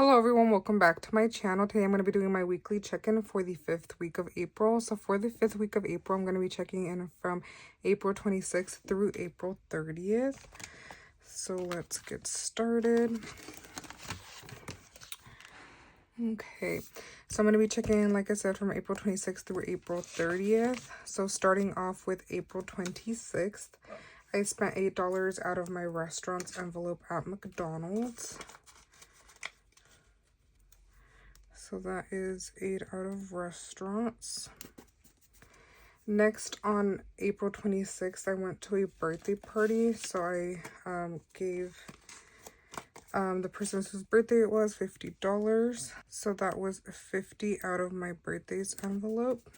Hello everyone, welcome back to my channel. Today I'm going to be doing my weekly check-in for the 5th week of April. So for the 5th week of April, I'm going to be checking in from April 26th through April 30th. So let's get started. Okay, so I'm going to be checking in, like I said, from April 26th through April 30th. So starting off with April 26th, I spent $8 out of my restaurant's envelope at McDonald's. So that is 8 out of restaurants. Next, on April 26th, I went to a birthday party. So I gave the person whose birthday it was $50. So that was 50 out of my birthday's envelope.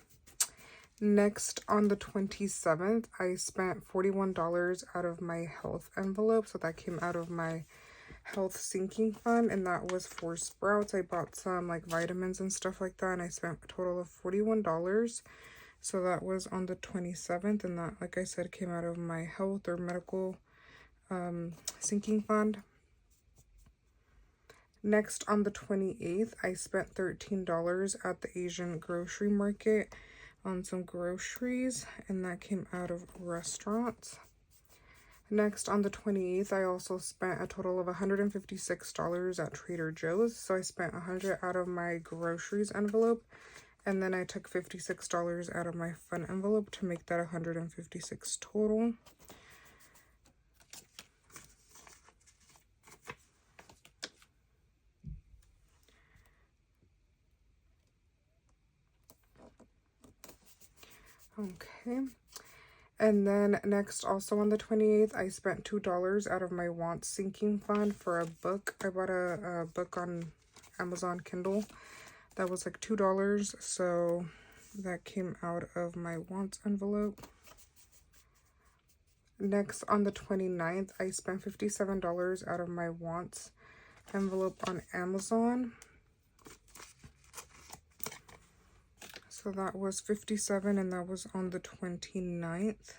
Next, on the 27th, I spent $41 out of my health envelope. So that came out of my health sinking fund, and that was for Sprouts. I bought some like vitamins and stuff like that, and I spent a total of $41. So that was on the 27th, and that, like I said, came out of my health or medical sinking fund. Next, on the 28th, I spent $13 at the Asian grocery market on some groceries, and that came out of restaurants. Next, on the 28th, I also spent a total of $156 at Trader Joe's. So I spent $100 out of my groceries envelope, and then I took $56 out of my fun envelope to make that $156 total. Okay. And then next, also on the 28th, I spent $2 out of my wants sinking fund for a book. I bought a book on Amazon Kindle that was like $2, so that came out of my wants envelope. Next, on the 29th, I spent $57 out of my wants envelope on Amazon. So that was $57, and that was on the 29th.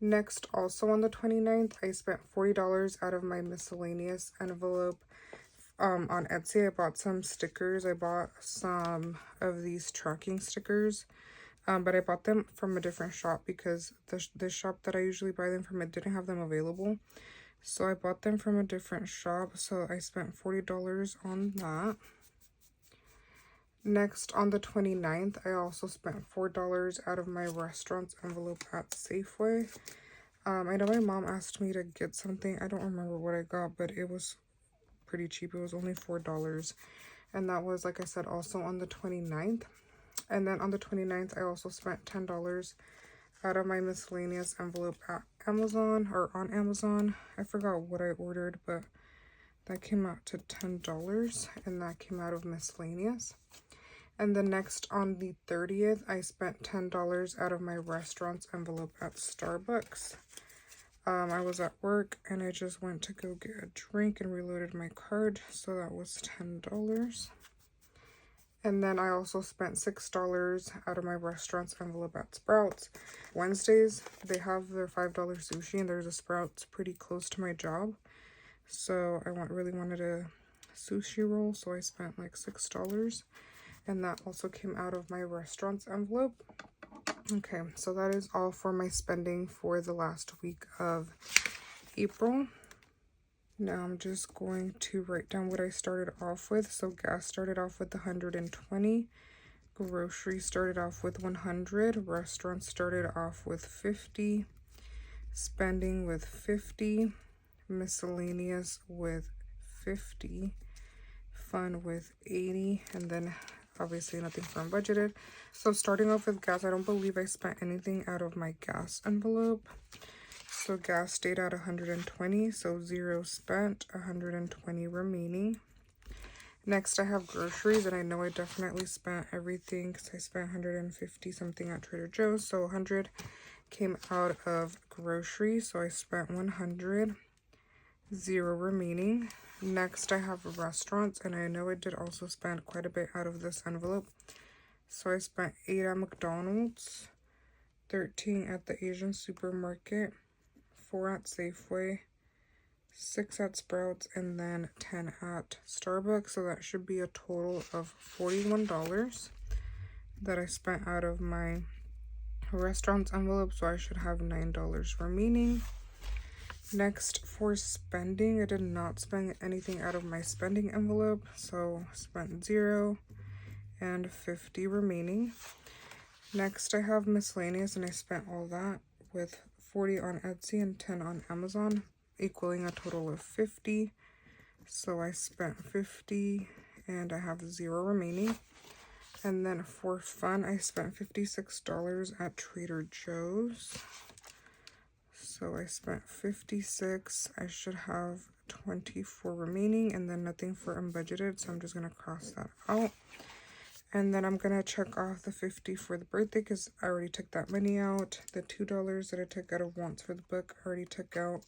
Next, also on the 29th, I spent $40 out of my miscellaneous envelope on Etsy. I bought some stickers. I bought some of these tracking stickers, but I bought them from a different shop because the shop that I usually buy them from, it didn't have them available. So I bought them from a different shop, so I spent $40 on that. Next, on the 29th, I also spent $4 out of my restaurant's envelope at Safeway. I know my mom asked me to get something. I don't remember what I got, but it was pretty cheap. It was only $4. And that was, like I said, also on the 29th. And then on the 29th, I also spent $10 out of my miscellaneous envelope at Amazon, or on Amazon. I forgot what I ordered, but that came out to $10, and that came out of miscellaneous. And then next, on the 30th, I spent $10 out of my restaurant's envelope at Starbucks. I was at work, and I just went to go get a drink and reloaded my card, so that was $10. And then I also spent $6 out of my restaurant's envelope at Sprouts. Wednesdays, they have their $5 sushi, and there's a Sprouts pretty close to my job. So I really wanted a sushi roll, so I spent like $6. And that also came out of my restaurant's envelope. Okay, so that is all for my spending for the last week of April. Now I'm just going to write down what I started off with. So gas started off with 120, groceries started off with 100, restaurants started off with 50, spending with 50, miscellaneous with 50, fun with 80, and then obviously nothing from budgeted. So starting off with gas, I don't believe I spent anything out of my gas envelope. So gas stayed at 120, so 0 spent, 120 remaining. Next, I have groceries, and I know I definitely spent everything because I spent 150 something at Trader Joe's. So 100 came out of groceries, so I spent 100, 0 remaining. Next, I have restaurants, and I know I did also spend quite a bit out of this envelope. So I spent 8 at McDonald's, 13 at the Asian supermarket, 4 at Safeway, 6 at Sprouts, and then 10 at Starbucks. So that should be a total of $41 that I spent out of my restaurant's envelope. So I should have $9 remaining. Next, for spending, I did not spend anything out of my spending envelope, so spent 0 and $50 remaining. Next, I have miscellaneous, and I spent all that with $40 on Etsy and $10 on Amazon, equaling a total of $50. So I spent $50 and I have 0 remaining. And then for fun, I spent $56 at Trader Joe's. So I spent $56. I should have $24 remaining, and then nothing for unbudgeted, so I'm just going to cross that out. And then I'm going to check off the $50 for the birthday because I already took that money out. The $2 that I took out of wants for the book, I already took out.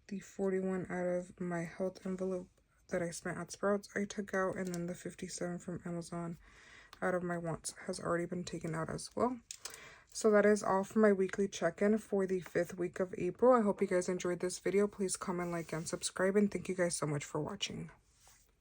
The $41 out of my health envelope that I spent at Sprouts, I took out. And then the $57 from Amazon out of my wants has already been taken out as well. So that is all for my weekly check-in for the 5th week of April. I hope you guys enjoyed this video. Please comment, like, and subscribe. And thank you guys so much for watching.